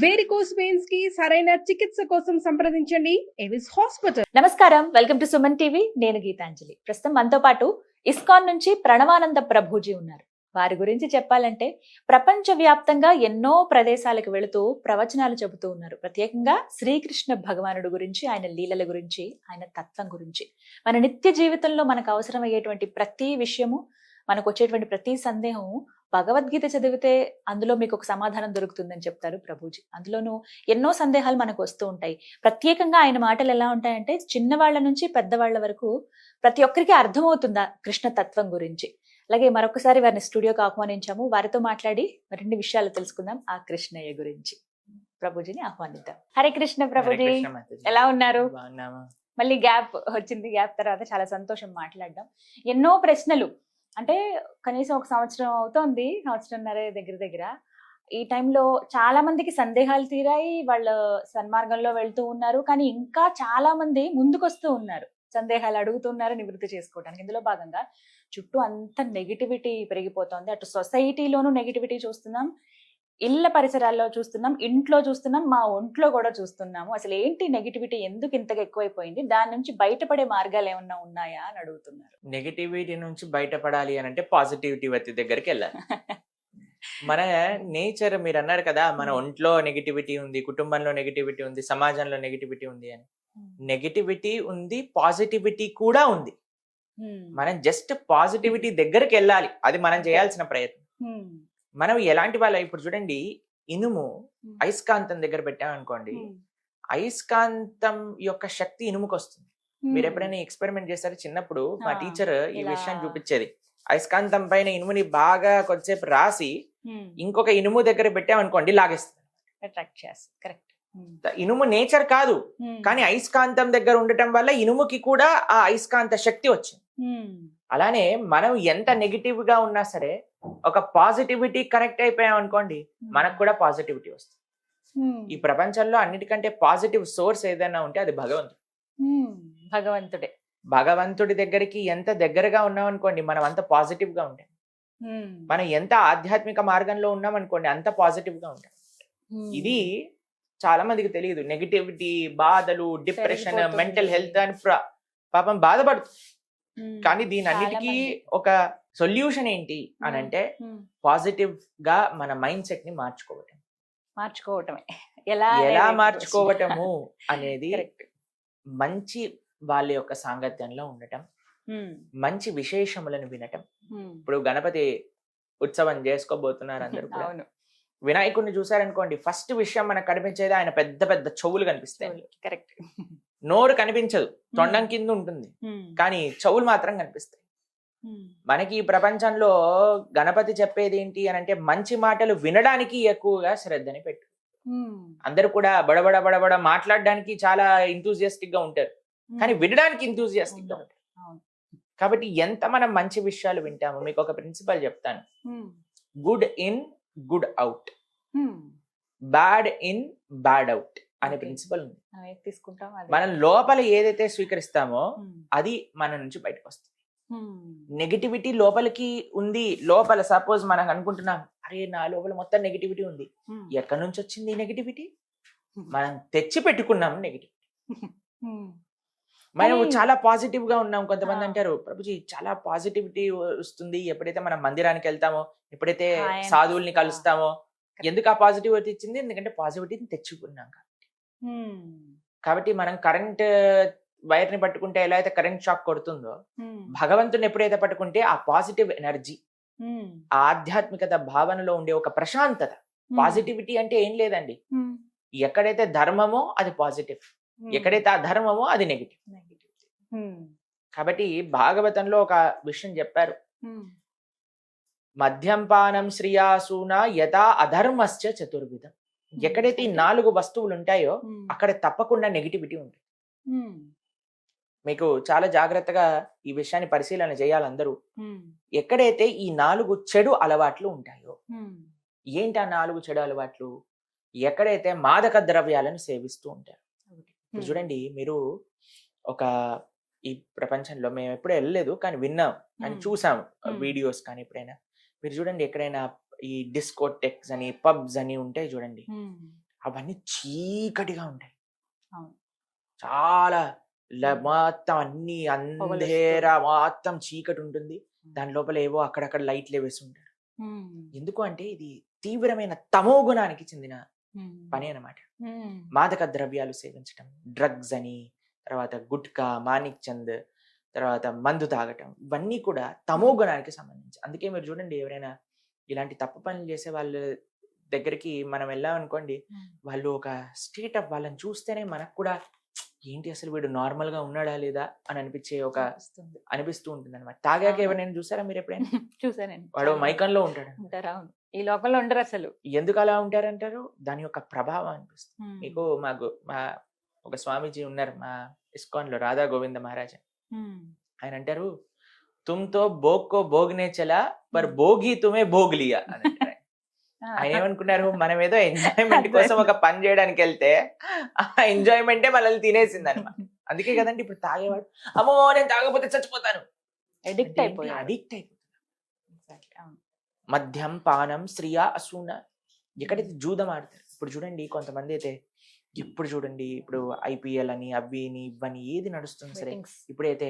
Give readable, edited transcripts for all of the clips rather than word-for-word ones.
Varicose veins కి సరైన చికిత్స కోసం సంప్రదించండి ఎవిస్ హాస్పిటల్. నమస్కారం, వెల్కమ్ టు సుమన్ టీవీ. నేను గీతాంజలి. ప్రస్తుతం మనతో పాటు ఇస్కాన్ నుంచి ప్రణవానంద ప్రభుజీ ఉన్నారు. వారి గురించి చెప్పాలంటే ప్రపంచ వ్యాప్తంగా ఎన్నో ప్రదేశాలకు వెళుతూ ప్రవచనాలు చెబుతూ ఉన్నారు. ప్రత్యేకంగా శ్రీకృష్ణ భగవానుడు గురించి, ఆయన లీలల గురించి, ఆయన తత్వం గురించి, మన నిత్య జీవితంలో మనకు అవసరమయ్యేటువంటి ప్రతి విషయము, మనకు వచ్చేటువంటి ప్రతి సందేహము భగవద్గీత చదివితే అందులో మీకు ఒక సమాధానం దొరుకుతుందని చెప్తారు ప్రభుజీ. అందులోనూ ఎన్నో సందేహాలు మనకు వస్తూ ఉంటాయి. ప్రత్యేకంగా ఆయన మాటలు ఎలా ఉంటాయంటే చిన్నవాళ్ల నుంచి పెద్దవాళ్ల వరకు ప్రతి ఒక్కరికి అర్థమవుతుందా కృష్ణ తత్వం గురించి. అలాగే మరొకసారి వారిని స్టూడియోకి ఆహ్వానించాము. వారితో మాట్లాడి మరిన్ని విషయాలు తెలుసుకుందాం ఆ కృష్ణయ్య గురించి. ప్రభుజీని ఆహ్వానిద్దాం. హరే కృష్ణ ప్రభుజీ, ఎలా ఉన్నారు? మళ్ళీ గ్యాప్ వచ్చింది. గ్యాప్ తర్వాత చాలా సంతోషం మాట్లాడడం. ఎన్నో ప్రశ్నలు, అంటే కనీసం ఒక సంవత్సరం అవుతోంది, సంవత్సరంన్నర దగ్గర. ఈ టైంలో చాలా మందికి సందేహాలు తీరాయి, వాళ్ళ సన్మార్గంలో వెళ్తూ ఉన్నారు. కానీ ఇంకా చాలా మంది ముందుకొస్తూ ఉన్నారు, సందేహాలు అడుగుతున్నారు నివృత్తి చేసుకోవడానికి. ఇందులో భాగంగా చుట్టూ అంత నెగిటివిటీ పెరిగిపోతుంది. అటు సొసైటీలోనూ నెగిటివిటీ చూస్తున్నాం, ఇళ్ల పరిసరాల్లో చూస్తున్నాం, ఇంట్లో చూస్తున్నాం, మా ఒంట్లో కూడా చూస్తున్నాము. అసలు ఏంటి నెగిటివిటీ, ఎందుకు ఇంతగా ఎక్కువైపోయింది, దాని నుంచి బయటపడే మార్గాలు ఏమన్నా ఉన్నాయా అని అడుగుతున్నారు. నెగిటివిటీ నుంచి బయటపడాలి అని అంటే పాజిటివిటీ వ్యక్తి దగ్గరికి వెళ్ళాలి. మన నేచర్, మీరు అన్నారు కదా, మన ఒంట్లో నెగిటివిటీ ఉంది, కుటుంబంలో నెగిటివిటీ ఉంది, సమాజంలో నెగిటివిటీ ఉంది అని. నెగిటివిటీ ఉంది, పాజిటివిటీ కూడా ఉంది. మనం జస్ట్ పాజిటివిటీ దగ్గరికి వెళ్ళాలి, అది మనం చేయాల్సిన ప్రయత్నం. మనం ఎలాంటి వాళ్ళ, ఇప్పుడు చూడండి, ఇనుము అయస్కాంతం దగ్గర పెట్టామనుకోండి, అయస్కాంతం యొక్క శక్తి ఇనుముకి వస్తుంది. మీరు ఎప్పుడైనా ఎక్స్పెరిమెంట్ చేస్తారు? చిన్నప్పుడు మా టీచర్ ఈ విషయాన్ని చూపించేది. అయస్కాంతం పైన ఇనుముని బాగా కొద్దిసేపు రాసి ఇంకొక ఇనుము దగ్గర పెట్టామనుకోండి, లాగేస్తుంది. ఇనుము నేచర్ కాదు, కానీ అయస్కాంతం దగ్గర ఉండటం వల్ల ఇనుముకి కూడా ఆ అయస్కాంత శక్తి వచ్చింది. అలానే మనం ఎంత నెగిటివ్ గా ఉన్నా సరే ఒక పాజిటివిటీ కనెక్ట్ అయిపోయాం అనుకోండి, మనకు కూడా పాజిటివిటీ వస్తుంది. ఈ ప్రపంచంలో అన్నిటికంటే పాజిటివ్ సోర్స్ ఏదైనా ఉంటే అది భగవంతుడే. భగవంతుడి దగ్గరికి ఎంత దగ్గరగా ఉన్నాం అనుకోండి, మనం అంత పాజిటివ్ గా ఉంటాం. మనం ఎంత ఆధ్యాత్మిక మార్గంలో ఉన్నాం అనుకోండి, అంత పాజిటివ్ గా ఉంటాం. ఇది చాలా మందికి తెలియదు. నెగిటివిటీ, బాధలు, డిప్రెషన్, మెంటల్ హెల్త్ అని పాపం బాధపడుతుంది. కానీ దీని అన్నిటికీ ఒక సొల్యూషన్ ఏంటి అని అంటే పాజిటివ్ గా మన మైండ్ సెట్ ని మార్చుకోవటమే. ఎలా మార్చుకోవటము అనేది మంచి వాళ్ళ యొక్క సాంగత్యంలో ఉండటం, మంచి విశేషములను వినటం. ఇప్పుడు గణపతి ఉత్సవం చేసుకోబోతున్నారు అందరూ కూడా. వినాయకుడిని చూసారనుకోండి, ఫస్ట్ విషయం మనకు కనిపించేది ఆయన పెద్ద పెద్ద చెవులు కనిపిస్తాయి. కరెక్ట్. నోరు కనిపించదు, తొండం కింద ఉంటుంది, కానీ చెవులు మాత్రం కనిపిస్తాయి. మనకి ఈ ప్రపంచంలో గణపతి చెప్పేది ఏంటి అని అంటే మంచి మాటలు వినడానికి ఎక్కువగా శ్రద్ధని పెట్టు. అందరూ కూడా బడబడ బడబడ మాట్లాడడానికి చాలా ఇంతూజియాస్టిక్ గా ఉంటారు, కానీ వినడానికి ఇంతూజియాస్టిక్ గా ఉంటారు. కాబట్టి ఎంత మనం మంచి విషయాలు వింటామో, మీకు ఒక ప్రిన్సిపల్ చెప్తాను. Good in, good out, bad in, bad out అనే ప్రిన్సిపల్ ఉంది. మనం లోపల ఏదైతే స్వీకరిస్తామో అది మన నుంచి బయటకు వస్తుంది. నెగిటివిటీ లోపలికి ఉంది. లోపల సపోజ్ మనం అనుకుంటున్నాం, అరే నా లోపల మొత్తం నెగిటివిటీ ఉంది. ఎక్కడి నుంచి వచ్చింది ఈ నెగిటివిటీ? మనం తెచ్చి పెట్టుకున్నాం నెగిటివిటీ. మనం చాలా పాజిటివ్ గా ఉన్నాం. కొంతమంది అంటారు, ప్రభుజీ చాలా పాజిటివిటీ వస్తుంది ఎప్పుడైతే మనం మందిరానికి వెళ్తామో, ఎప్పుడైతే సాధువుల్ని కలుస్తామో. ఎందుకు ఆ పాజిటివిటీ ఇచ్చింది? ఎందుకంటే పాజిటివిటీని తెచ్చుకున్నాం కాబట్టి. మనం కరెంట్ వైర్ ని పట్టుకుంటే ఎలా అయితే కరెంట్ షాక్ కొడుతుందో, భగవంతుని ఎప్పుడైతే పట్టుకుంటే ఆ పాజిటివ్ ఎనర్జీ, ఆధ్యాత్మికత భావనలో ఉండే ఒక ప్రశాంతత. పాజిటివిటీ అంటే ఏం లేదండి, ఎక్కడైతే ధర్మమో అది పాజిటివ్, ఎక్కడైతే అధర్మమో అది నెగిటివ్. కాబట్టి భాగవతంలో ఒక విషయం చెప్పారు, మద్యంపానం శ్రియాసూన యథా అధర్మశ్చ చతుర్విధం. ఎక్కడైతే ఈ 4 వస్తువులు ఉంటాయో అక్కడ తప్పకుండా నెగిటివిటీ ఉంటుంది. మీకు చాలా జాగ్రత్తగా ఈ విషయాన్ని పరిశీలన చేయాలి అందరూ. ఎక్కడైతే ఈ 4 చెడు అలవాట్లు ఉంటాయో, ఏంటి ఆ 4 చెడు అలవాట్లు? ఎక్కడైతే మాదక ద్రవ్యాలను సేవిస్తూ ఉంటారు. ఇప్పుడు చూడండి, మీరు ఒక ఈ ప్రపంచంలో మేము ఎప్పుడూ వెళ్ళలేదు, కానీ విన్నాం, కానీ చూసాం వీడియోస్. కానీ ఎప్పుడైనా మీరు చూడండి, ఎక్కడైనా ఈ డిస్కోటెక్స్ అని, పబ్స్ అని ఉంటాయి చూడండి. అవన్నీ చీకటిగా ఉంటాయి. అవును. చాలా మొత్తం అన్ని అంధేరా మొత్తం చీకటి ఉంటుంది. దాని లోపల ఏవో అక్కడక్కడ లైట్లు వేసి ఉంటారు. ఎందుకు అంటే ఇది తీవ్రమైన తమో గుణానికి చెందిన పని అన్నమాట. మాదక ద్రవ్యాలు సేవించటం, డ్రగ్స్ అని, తర్వాత గుట్కా, మాణిక్ చంద్, తర్వాత మందు తాగటం, ఇవన్నీ కూడా తమో గుణానికి సంబంధించి. అందుకే మీరు చూడండి, ఎవరైనా ఇలాంటి తప్పు పనులు చేసే వాళ్ళ దగ్గరికి మనం వెళ్ళామనుకోండి, వాళ్ళు ఒక స్టేట్ ఆఫ్ వాళ్ళని చూస్తేనే మనకు కూడా ఏంటి అసలు వీడు నార్మల్ గా ఉన్నాడా లేదా అని అనిపించే ఒక అనిపిస్తూ ఉంటుంది అనమాట. తాగాక ఎవరైనా చూసారా మీరు ఎప్పుడైనా? చూసానండి. వాడు మైకంలో ఉంటాడు. అవును, ఈ లోకంలో ఉండరు అసలు. ఎందుకు అలా ఉంటారంటారు? దాని యొక్క ప్రభావం అనిపిస్తుంది. మీకు మా ఒక స్వామీజీ ఉన్నారు మా ఇస్కాన్ లో, రాధా గోవింద మహారాజ్. ఆయన అంటారు, తుమ్తో భోగ్ కో భోగ్నే చలా పర్ భోగి తుమే భోగ్ లియా అని అంటారు. ఆయన ఏమనుకున్నారు, మనం ఏదో ఎంజాయ్మెంట్ కోసం ఒక పని చేయడానికి వెళ్తే ఆ ఎంజాయ్మెంటే మనల్ని తినేసింది అనమాట. అందుకే కదండి ఇప్పుడు తాగేవాడు, అమ్మో నేను తాగకపోతే చచ్చిపోతాను, అడిక్ట్ అయిపోయాడు. మద్యం పానం శ్రియా అసూన, ఎక్కడైతే జూదం ఆడతారు. ఇప్పుడు చూడండి కొంతమంది అయితే ఇప్పుడు చూడండి, ఇప్పుడు ఐపీఎల్ అని అవి ఇవని ఏది నడుస్తుంది సరే, ఇప్పుడైతే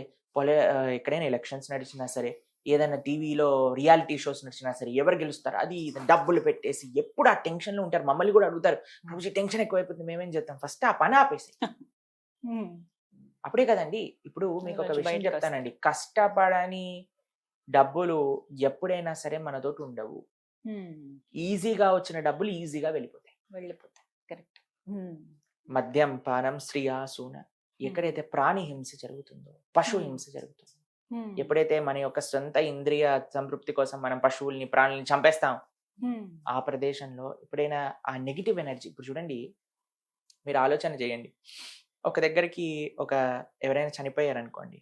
ఎక్కడైనా ఎలక్షన్స్ నడిచినా సరే, ఏదైనా టీవీలో రియాలిటీ షోస్ నడిచినా సరే, ఎవరు గెలుస్తారు అది డబ్బులు పెట్టేసి ఎప్పుడు ఆ టెన్షన్ లో ఉంటారు. మమ్మల్ని కూడా అడుగుతారు, రోజు టెన్షన్ ఎక్కువైపోతుంది, మేమేం చేస్తాం, ఫస్ట్ ఆ పని ఆపేసి అప్పుడే కదండి. ఇప్పుడు మీకు ఒక విషయం చెప్తానండి, కష్టపడని డబ్బులు ఎప్పుడైనా సరే మనతోటి ఉండవు. ఈజీగా వచ్చిన డబ్బులు ఈజీగా వెళ్ళిపోతాయి. కరెక్ట్. మద్యం పానం శ్రియా సూన, ఎక్కడైతే ప్రాణి హింస జరుగుతుందో, పశు హింస జరుగుతుందో, ఎప్పుడైతే మన యొక్క సొంత ఇంద్రియ సంతృప్తి కోసం మనం పశువుల్ని ప్రాణుల్ని చంపేస్తాం, ఆ ప్రదేశంలో ఎప్పుడైనా ఆ నెగిటివ్ ఎనర్జీ, ఇప్పుడు చూడండి మీరు ఆలోచన చేయండి, ఒక దగ్గరికి ఎవరైనా చనిపోయారు అనుకోండి,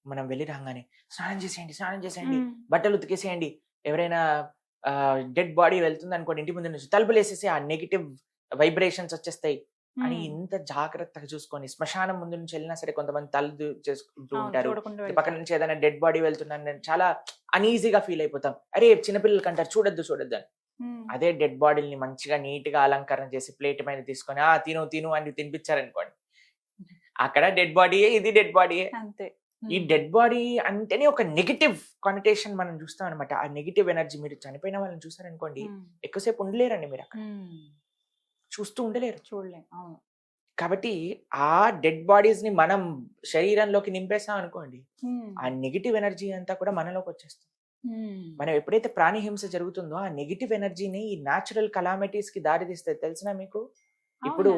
మనం వెళ్ళి రాగానే స్నానం చేసేయండి, బట్టలు ఉతికేసేయండి, ఎవరైనా డెడ్ బాడీ వెళ్తుంది అనుకోండి, ఇంటి ముందు నుంచి తలుపులు వేసేసి ఆ నెగిటివ్ వైబ్రేషన్స్ వచ్చేస్తాయి అని ఇంత జాగ్రత్తగా చూసుకొని, శ్మశానం ముందు నుంచి వెళ్ళినా సరే కొంతమంది తల్లు చేసుకుంటూ ఉంటారు, పక్కన నుంచి ఏదైనా డెడ్ బాడీ వెళ్తుందని చాలా అనీజీగా ఫీల్ అయిపోతాం. అరే చిన్నపిల్లలకి అంటారు చూడొద్దు అని. అదే డెడ్ బాడీని మంచిగా నీట్ గా అలంకరణ చేసి ప్లేట్ మీద తీసుకొని తిను అని తినిపించారనుకోండి, అక్కడ డెడ్ బాడీయే, ఇది డెడ్ బాడీయే. ఈ డెడ్ బాడీ అంటేనే ఒక నెగిటివ్ కానిటేషన్ మనం చూస్తాం అనమాట. ఆ నెగిటివ్ ఎనర్జీ, మీరు చనిపోయిన వాళ్ళని చూసారనుకోండి, ఎక్కువసేపు ఉండలేరండి, మీరు అక్కడ చూస్తూ ఉండలేరు, చూడలేరు. అవును. కాబట్టి ఆ డెడ్ బాడీస్ ని మనం శరీరంలోకి నింపేసాం అనుకోండి, ఆ నెగిటివ్ ఎనర్జీ అంతా కూడా మనలోకి వచ్చేస్తుంది. మనం ఎప్పుడైతే ప్రాణి హింస జరుగుతుందో ఆ నెగిటివ్ ఎనర్జీని ఈ న్యాచురల్ కలామిటీస్ కి దారి తీస్తే తెలిసిన మీకు, ఇప్పుడు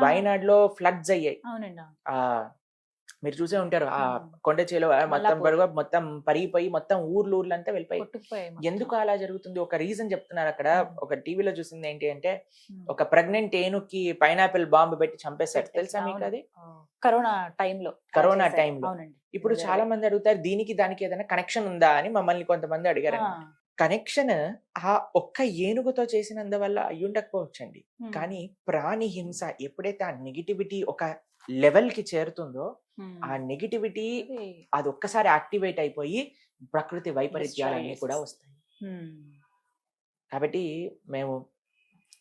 వైనాడ్ లో ఫ్లడ్స్ అయ్యాయి, మీరు చూసే ఉంటారు, ఆ కొండ చేలో మొత్తం పరిగిపోయి మొత్తం ఊర్లంతా వెళ్ళిపోయి. ఎందుకు అలా జరుగుతుంది? ఒక రీజన్ చెప్తున్నారు అక్కడ. ఒక టీవీలో చూసింది ఏంటి అంటే, ఒక ప్రెగ్నెంట్ ఏనుక్కి పైనాపిల్ బాంబు పెట్టి చంపేశారు, తెలుసా మీకు? అది కరోనా టైంలో. ఇప్పుడు చాలా మంది అడుగుతారు, దీనికి దానికి ఏదైనా కనెక్షన్ ఉందా అని మమ్మల్ని కొంతమంది అడిగారు. కనెక్షన్ ఆ ఒక్క ఏనుగుతో చేసినందువల్ల అయ్యుండకపోవచ్చండి, కానీ ప్రాణి హింస ఎప్పుడైతే ఆ నెగిటివిటీ ఒక లెవెల్ కి చేరుతుందో, ఆ నెగిటివిటీ అది ఒక్కసారి యాక్టివేట్ అయిపోయి ప్రకృతి వైపరీత్యాలన్నీ కూడా వస్తాయి. కాబట్టి మేము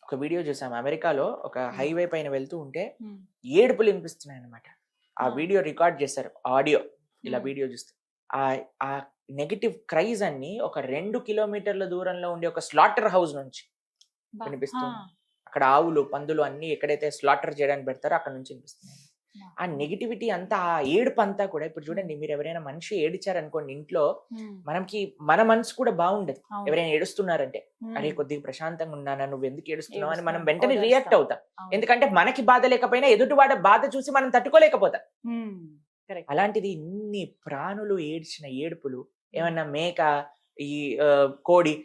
ఒక వీడియో చూసాము, అమెరికాలో ఒక హైవే పైన వెళ్తూ ఉంటే ఏడుపులు వినిపిస్తున్నాయి అనమాట. ఆ వీడియో రికార్డ్ చేశారు, ఆడియో ఇలా వీడియో చూస్తే ఆ నెగిటివ్ క్రైజ్ అన్ని ఒక 2 కిలోమీటర్ల దూరంలో ఉండే ఒక స్లాటర్ హౌస్ నుంచి వినిపిస్తుంది. అక్కడ ఆవులు పందులు అన్ని ఎక్కడైతే స్లాటర్ చేయడానికి పెడతారో అక్కడ నుంచి వినిపిస్తున్నాయి. ఆ నెగిటివిటీ అంతా, ఆ ఏడుపు అంతా కూడా, ఇప్పుడు చూడండి మీరు ఎవరైనా మనిషి ఏడిచారనుకోండి ఇంట్లో, మన మనసు కూడా బాగుండదు. ఎవరైనా ఏడుస్తున్నారంటే, అరే కొద్దిగా ప్రశాంతంగా ఉన్నానా, నువ్వు ఎందుకు ఏడుస్తున్నావు అని మనం వెంటనే రియాక్ట్ అవుతాం. ఎందుకంటే మనకి బాధ లేకపోయినా ఎదుటివాడ బాధ చూసి మనం తట్టుకోలేకపోతాం. అలాంటిది ఇన్ని ప్రాణులు ఏడ్చిన ఏడుపులు, ఏమన్నా మేక, ఈ కోడి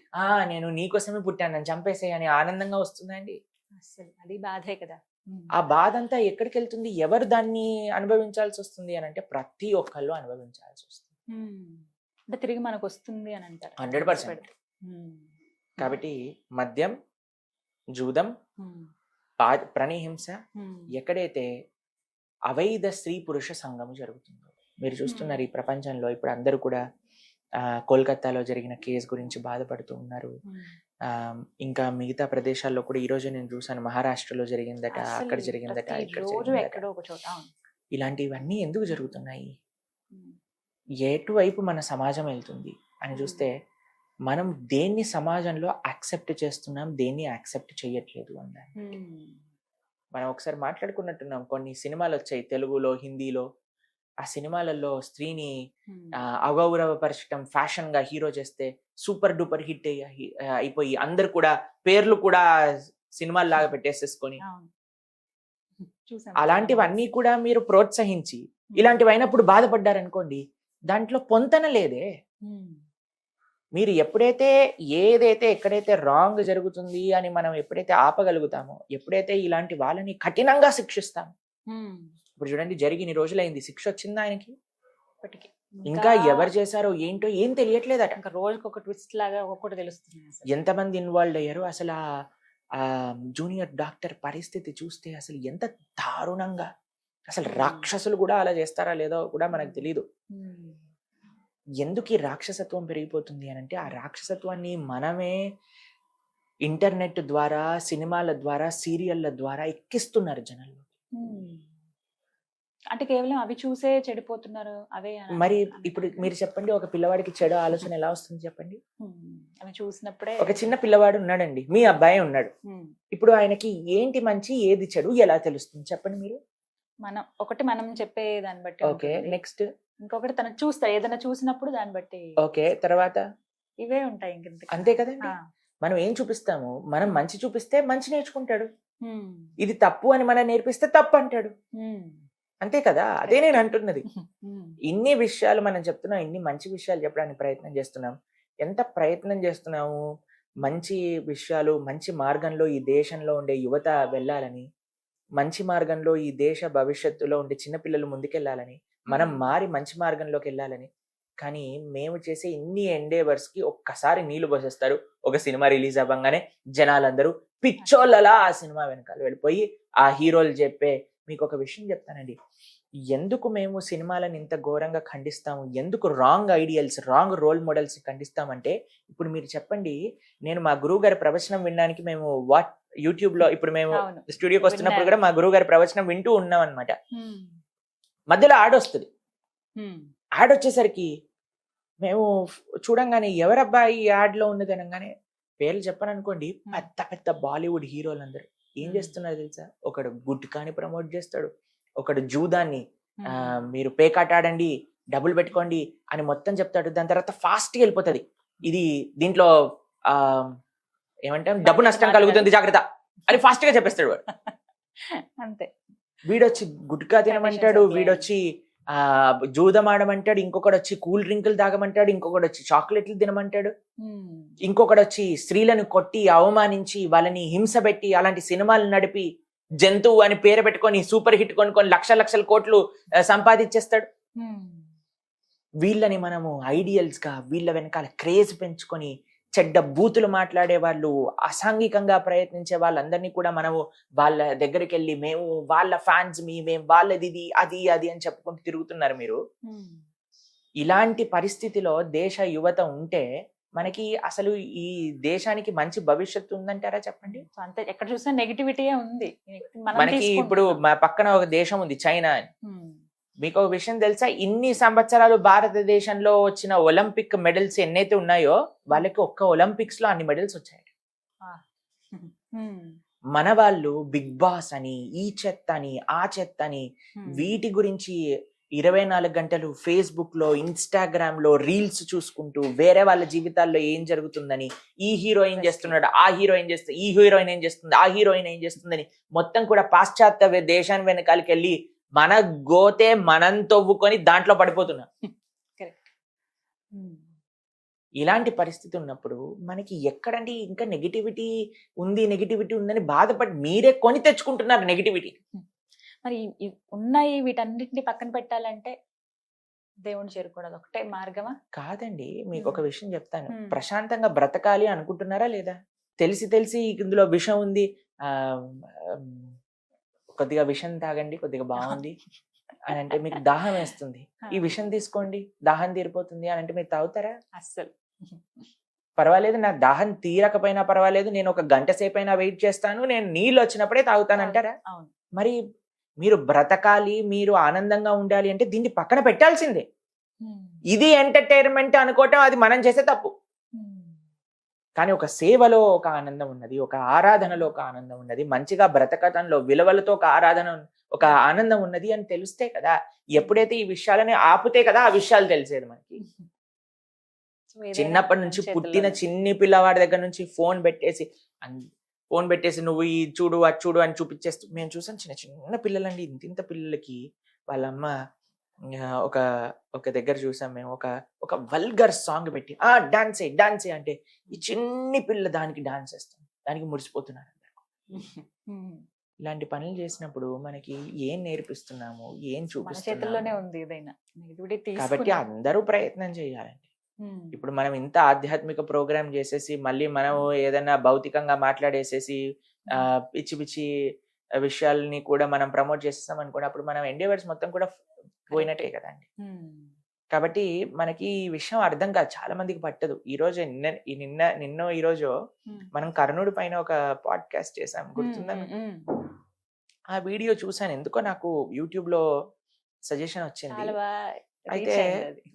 నేను నీకోసమే పుట్టాను నన్ను చంపేసాయి అని ఆనందంగా వస్తుందండి? అసలు అది బాధే కదా. ఆ బాధ అంతా ఎక్కడికి వెళ్తుంది? ఎవరు దాన్ని అనుభవించాల్సి వస్తుంది అని అంటే, ప్రతి ఒక్కళ్ళు అనుభవించాల్సి వస్తుంది. అంటే తిరిగి మనకు వస్తుంది అని అంటారు 100%. కాబట్టి మద్యం, జూదం, ప్రాణిహింస, ఎక్కడైతే అవైధ స్త్రీ పురుష సంఘం జరుగుతుందో, మీరు చూస్తున్నారు ఈ ప్రపంచంలో ఇప్పుడు అందరూ కూడా కోల్కతాలో జరిగిన కేసు గురించి బాధపడుతూ ఉన్నారు. ఇంకా మిగతా ప్రదేశాల్లో కూడా ఈ రోజు నేను చూసాను, మహారాష్ట్రలో జరిగిందట, అక్కడ జరిగిందట, ఇక్కడ రోజు జరిగిందట. ఎక్కడో ఒక చోట అవును. ఇలాంటివన్నీ ఎందుకు జరుగుతున్నాయి? ఎటువైపు మన సమాజం వెళ్తుంది అని చూస్తే మనం దేన్ని సమాజంలో యాక్సెప్ట్ చేస్తున్నాం, దేన్ని యాక్సెప్ట్ చేయట్లేదు అన్నారు. మనం ఒకసారి మాట్లాడుకున్నట్టున్నాం, కొన్ని సినిమాలు వచ్చాయి తెలుగులో, హిందీలో. ఆ సినిమాలలో స్త్రీని అగౌరవపరచడం ఫ్యాషన్ గా హీరో చేస్తే సూపర్ డూపర్ హిట్ అయిపోయి అందరు కూడా పేర్లు కూడా సినిమాల లాగా పెట్టేసేసుకొని, అలాంటివన్నీ కూడా మీరు ప్రోత్సహించి ఇలాంటివి అయినప్పుడు బాధపడ్డారనుకోండి, దాంట్లో పొంతన లేదే. మీరు ఎప్పుడైతే ఏదైతే ఎక్కడైతే రాంగ్ జరుగుతుంది అని మనం ఎప్పుడైతే ఆపగలుగుతామో, ఎప్పుడైతే ఇలాంటి వాళ్ళని కఠినంగా శిక్షిస్తామో, ఇప్పుడు చూడండి జరిగిన రోజులైంది, శిక్ష వచ్చిందా ఆయనకి? ఇంకా ఎవరు చేశారో ఏంటో ఏం తెలియట్లేదట. ఇంకా రోజుకి ఒక ట్విస్ట్ లాగా ఒక్కొక్కటి తెలుస్తుంది. ఎంతమంది ఇన్వాల్వ్ అయ్యారు అసలు? ఆ జూనియర్ డాక్టర్ పరిస్థితి చూస్తే అసలు ఎంత దారుణంగా, అసలు రాక్షసులు కూడా అలా చేస్తారా లేదో కూడా మనకు తెలియదు. ఎందుకు ఈ రాక్షసత్వం పెరిగిపోతుంది అని అంటే, ఆ రాక్షసత్వాన్ని మనమే ఇంటర్నెట్ ద్వారా, సినిమాల ద్వారా, సీరియళ్ల ద్వారా ఎక్కిస్తున్నారు జనాల్లో. అంటే కేవలం అవి చూసే చెడిపోతున్నారు అవే. మరి ఇప్పుడు మీరు చెప్పండి, ఒక పిల్లవాడికి చెడు ఆలోచన ఎలా వస్తుంది చెప్పండి? అవి చూసినప్పుడే. ఒక చిన్న పిల్లవాడు ఉన్నాడండి, మీ అబ్బాయి ఉన్నాడు, ఇప్పుడు ఆయనకి ఏంటి మంచి ఏది చెడు ఎలా తెలుస్తుంది చెప్పండి మీరు? మనం చెప్పే దాన్ని బట్టి. ఓకే, నెక్స్ట్ ఇంకొకటి తను చూస్తాడు, ఏదైనా చూసినప్పుడు దాన్ని బట్టి. ఓకే, తర్వాత ఇవే ఉంటాయి. అంతే కదండి. మనం ఏం చూపిస్తాము, మనం మంచి చూపిస్తే మంచి నేర్చుకుంటాడు, ఇది తప్పు అని మనం నేర్పిస్తే తప్పు అంటాడు. అంతే కదా, అదే నేను అంటున్నది. ఇన్ని విషయాలు మనం చెప్తున్నాం, ఇన్ని మంచి విషయాలు చెప్పడానికి ప్రయత్నం చేస్తున్నాం. ఎంత ప్రయత్నం చేస్తున్నాము మంచి విషయాలు, మంచి మార్గంలో ఈ దేశంలో ఉండే యువత వెళ్ళాలని, మంచి మార్గంలో ఈ దేశ భవిష్యత్తులో ఉండే చిన్నపిల్లలు ముందుకెళ్ళాలని, మనం మారి మంచి మార్గంలోకి వెళ్ళాలని. కానీ మేము చేసే ఇన్ని ఎండేవర్స్ కి ఒక్కసారి నీళ్లు పోసేస్తారు. ఒక సినిమా రిలీజ్ అవ్వగానే జనాలందరూ పిచ్చోళ్ళలా ఆ సినిమా వెనకాల వెళ్ళిపోయి ఆ హీరోలు చెప్పే. మీకు ఒక విషయం చెప్తానండి, ఎందుకు మేము సినిమాలను ఇంత ఘోరంగా ఖండిస్తాము, ఎందుకు wrong ideals, wrong role models ఖండిస్తామంటే, ఇప్పుడు మీరు చెప్పండి, నేను మా గురువు గారి ప్రవచనం వినడానికి మేము యూట్యూబ్ లో, ఇప్పుడు మేము స్టూడియోకి వస్తున్నప్పుడు కూడా మా గురువు గారి ప్రవచనం వింటూ ఉన్నాం అనమాట. మధ్యలో యాడ్ వస్తుంది. యాడ్ వచ్చేసరికి మేము చూడంగానే ఎవరబ్బా ఈ యాడ్ లో ఉన్నది అనగానే, పేర్లు చెప్పను అనుకోండి, పెద్ద పెద్ద బాలీవుడ్ హీరోలు అందరూ ఏం చేస్తున్నారు తెలుసా? ఒకడు గుట్కాని ప్రమోట్ చేస్తాడు, ఒకడు జూదాన్ని మీరు పేకాట ఆడండి, డబ్బులు పెట్టుకోండి అని మొత్తం చెప్తాడు. దాని తర్వాత ఫాస్ట్ గా వెళ్ళిపోతుంది, ఇది దీంట్లో ఏమంటాం డబ్బు నష్టం కలుగుతుంది జాగ్రత్త అని ఫాస్ట్ గా చెప్పేస్తాడు వాడు. అంతే. వీడొచ్చి గుట్కా తినమంటాడు, వీడొచ్చి జూదం ఆడమంటాడు, ఇంకొకడు వచ్చి కూల్ డ్రింకులు తాగమంటాడు, ఇంకొకడు వచ్చి చాక్లెట్లు తినమంటాడు, ఇంకొకడు వచ్చి స్త్రీలను కొట్టి అవమానించి వాళ్ళని హింస పెట్టి అలాంటి సినిమాలు నడిపి జంతువు అని పేరు పెట్టుకొని సూపర్ హిట్ కొనుక్కొని లక్షల కోట్లు సంపాదించేస్తాడు. వీళ్ళని మనము ఐడియల్స్ గా, వీళ్ళ వెనకాల క్రేజ్ పెంచుకొని చెడ్డ బూతులు మాట్లాడే వాళ్ళు, అసాంఘికంగా ప్రయత్నించే వాళ్ళందరినీ కూడా మనము వాళ్ళ దగ్గరికి వెళ్ళి మేము వాళ్ళ ఫ్యాన్స్, మేము వాళ్ళది అది అని చెప్పుకుంటూ తిరుగుతున్నారు మీరు. ఇలాంటి పరిస్థితిలో దేశ యువత ఉంటే మనకి అసలు ఈ దేశానికి మంచి భవిష్యత్తు ఉందంటారా చెప్పండి? అంతే, ఎక్కడ చూసినా నెగిటివిటీ ఉంది. మనకి ఇప్పుడు మా పక్కన ఒక దేశం ఉంది చైనా అని. మీకు ఒక విషయం తెలుసా, ఇన్ని సంవత్సరాలు భారతదేశంలో వచ్చిన ఒలింపిక్ మెడల్స్ ఎన్నైతే ఉన్నాయో వాళ్ళకి ఒక్క ఒలింపిక్స్ లో అన్ని మెడల్స్ వచ్చాయి. మన వాళ్ళు బిగ్ బాస్ అని, ఈ చెత్త అని, ఆ చెత్త అని, వీటి గురించి 24 గంటలు ఫేస్బుక్ లో, ఇన్స్టాగ్రామ్ లో రీల్స్ చూసుకుంటూ వేరే వాళ్ళ జీవితాల్లో ఏం జరుగుతుందని, ఈ హీరో ఏం చేస్తున్నాడు, ఆ హీరో ఏం చేస్తుంది, ఈ హీరోయిన్ ఏం చేస్తుంది, ఆ హీరోయిన్ ఏం చేస్తుందని మొత్తం కూడా పాశ్చాత్య దేశాన్ని వెనకాలకి వెళ్ళి మన గోతే మనం తవ్వుకొని దాంట్లో పడిపోతున్నాం. ఇలాంటి పరిస్థితి ఉన్నప్పుడు మనకి ఎక్కడండి ఇంకా నెగిటివిటీ ఉందని బాధపడి మీరే కొని తెచ్చుకుంటున్నారు నెగిటివిటీ. మరి ఉన్నాయి, వీటన్నిటిని పక్కన పెట్టాలంటే దేవుని చేరుకోవడం ఒకటే మార్గమా? కాదండి, మీకు ఒక విషయం చెప్తాను. ప్రశాంతంగా బ్రతకాలి అనుకుంటున్నారా లేదా? తెలిసి ఇందులో విషం ఉంది, కొద్దిగా విషం తాగండి, కొద్దిగా బాగుంది అని అంటే మీకు దాహం వేస్తుంది, ఈ విషం తీసుకోండి దాహం తీరిపోతుంది అని అంటే మీరు తాగుతారా? అస్సలు. పర్వాలేదు, నాకు దాహం తీరకపోయినా పర్వాలేదు, నేను ఒక గంట సేపు అయినా వెయిట్ చేస్తాను, నేను నీళ్ళు వచ్చినప్పుడే తాగుతానంటారా? అవును. మరి మీరు బ్రతకాలి, మీరు ఆనందంగా ఉండాలి అంటే దీన్ని పక్కన పెట్టాల్సిందే. ఇది ఎంటర్టైన్మెంట్ అనుకోవటం అది మనం చేసే తప్పు. కానీ ఒక సేవలో ఒక ఆనందం ఉన్నది, ఒక ఆరాధనలో ఒక ఆనందం ఉన్నది, మంచిగా బ్రతకటంలో విలువలతో ఒక ఆరాధన ఒక ఆనందం ఉన్నది అని తెలిస్తే కదా, ఎప్పుడైతే ఈ విషయాలని ఆపితే కదా ఆ విషయాలు తెలిసేది మనకి. చిన్నప్పటి నుంచి పుట్టిన చిన్ని పిల్లవాడి దగ్గర నుంచి ఫోన్ పెట్టేసి నువ్వు ఈ చూడు అది చూడు అని చూపించేస్తూ మేము చూసాం. చిన్న చిన్న పిల్లలండి, ఇంత పిల్లలకి వాళ్ళమ్మ ఒక దగ్గర చూసాం మేము, ఒక వల్గర్ సాంగ్ పెట్టి డాన్సే అంటే ఈ చిన్ని పిల్ల దానికి డాన్స్ వేస్తాం, దానికి మురిసిపోతున్నారు. ఇలాంటి పనులు చేసినప్పుడు మనకి ఏం నేర్పిస్తున్నాము, ఏం చేతుల్లోనే ఉంది ఏదైనా. కాబట్టి అందరూ ప్రయత్నం చేయాలండి. ఇప్పుడు మనం ఇంత ఆధ్యాత్మిక ప్రోగ్రామ్ చేసేసి మళ్ళీ మనం ఏదైనా భౌతికంగా మాట్లాడేసేసి పిచ్చి పిచ్చి విషయాలని కూడా మనం ప్రమోట్ చేసేస్తాం అనుకోండి, అప్పుడు మనం ఎండేవర్స్ మొత్తం కూడా పోయినట్టే కదండి. కాబట్టి మనకి ఈ విషయం అర్థం కాదు, చాలా మందికి పట్టదు. ఈ రోజు నిన్న ఈ రోజు మనం కర్ణుడి పైన ఒక పాడ్కాస్ట్ చేసాం, గుర్తుందా? ఆ వీడియో చూసాను, ఎందుకో నాకు యూట్యూబ్ లో సజెషన్ వచ్చింది. అయితే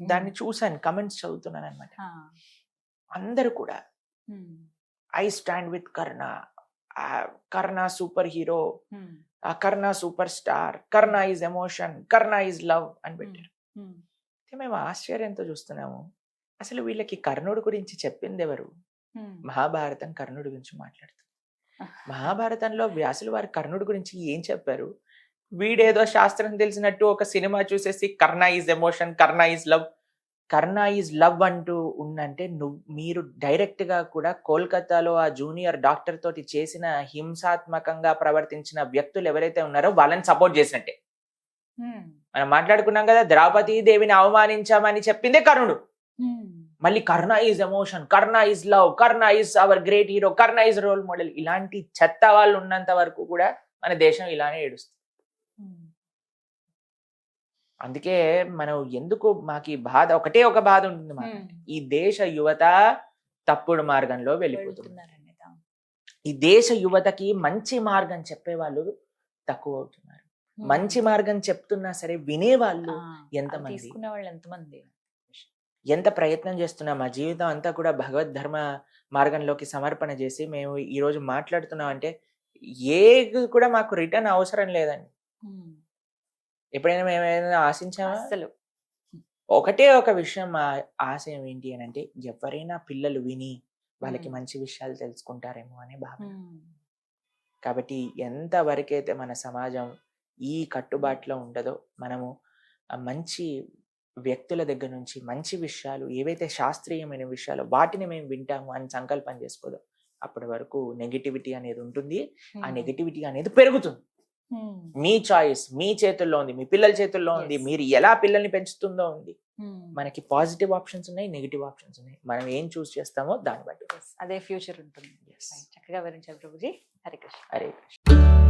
దాన్ని చూసాను, కమెంట్స్ చదువుతున్నాను అనమాట. అందరూ కూడా I stand with Karna, Karna super hero, Karna super star, Karna is emotion, Karna is love అని పెట్టారు. మేము ఆశ్చర్యంతో చూస్తున్నాము, అసలు వీళ్ళకి కర్ణుడి గురించి చెప్పింది ఎవరు? మహాభారతం కర్ణుడి గురించి మాట్లాడుతుంది. మహాభారతంలో వ్యాసులు వారి కర్ణుడి గురించి ఏం చెప్పారు? వీడేదో శాస్త్రం తెలిసినట్టు ఒక సినిమా చూసేసి Karna is emotion, Karna is love అంటూ ఉందంటే మీరు డైరెక్ట్ గా కూడా కోల్కతాలో ఆ జూనియర్ డాక్టర్ తోటి చేసిన హింసాత్మకంగా ప్రవర్తించిన వ్యక్తులు ఎవరైతే ఉన్నారో వాళ్ళని సపోర్ట్ చేసినట్టే. మనం మాట్లాడుకున్నాం కదా, ద్రౌపది దేవిని అవమానించామని చెప్పిందే కర్ణుడు. మళ్ళీ Karna is emotion, Karna is love, Karna is our great hero, Karna is role model. ఇలాంటి చెత్త వాళ్ళు ఉన్నంత వరకు కూడా మన దేశం ఇలానే ఏడుస్తుంది. అందుకే మనం ఎందుకు మాకు ఈ బాధ, ఒకటే ఒక బాధ ఉంటుంది మాకు, ఈ దేశ యువత తప్పుడు మార్గంలో వెళ్ళిపోతున్నారు. ఈ దేశ యువతకి మంచి మార్గం చెప్పేవాళ్ళు తక్కువ అవుతున్నారు. మంచి మార్గం చెప్తున్నా సరే వినేవాళ్ళు ఎంతమంది, ఎంత ప్రయత్నం చేస్తున్నాం. మా జీవితం అంతా కూడా భగవద్ ధర్మ మార్గంలోకి సమర్పణ చేసి మేము ఈ రోజు మాట్లాడుతున్నాం అంటే ఏది కూడా మాకు రిటర్న్ అవసరం లేదండి. ఎప్పుడైనా మేము ఏదైనా ఆశించామా? అసలు ఒకటే ఒక విషయం, మా ఆశయం ఏంటి అని అంటే, ఎవరైనా పిల్లలు విని వాళ్ళకి మంచి విషయాలు తెలుసుకుంటారేమో అనే భావన. కాబట్టి ఎంత వరకైతే మన సమాజం ఈ కట్టుబాటులో ఉండదో, మనము మంచి వ్యక్తుల దగ్గర నుంచి మంచి విషయాలు, ఏవైతే శాస్త్రీయమైన విషయాలు వాటిని మేము వింటాము అని సంకల్పం చేసుకోదో, అప్పటి వరకు నెగిటివిటీ అనేది ఉంటుంది. ఆ నెగిటివిటీ అనేది పెరుగుతుంది. మీ చాయిస్ మీ చేతుల్లో ఉంది, మీ పిల్లల చేతుల్లో ఉంది. మీరు ఎలా పిల్లల్ని పెంచుతుందో ఉంది. మనకి పాజిటివ్ ఆప్షన్స్ ఉన్నాయి, నెగిటివ్ ఆప్షన్స్ ఉన్నాయి. మనం ఏం చూస్ చేస్తామో దాన్ని బట్టి అదే ఫ్యూచర్ ఉంటుంది. చక్కగా వివరించారు ప్రభుజీ. హరే కృష్ణ. హరే కృష్ణ.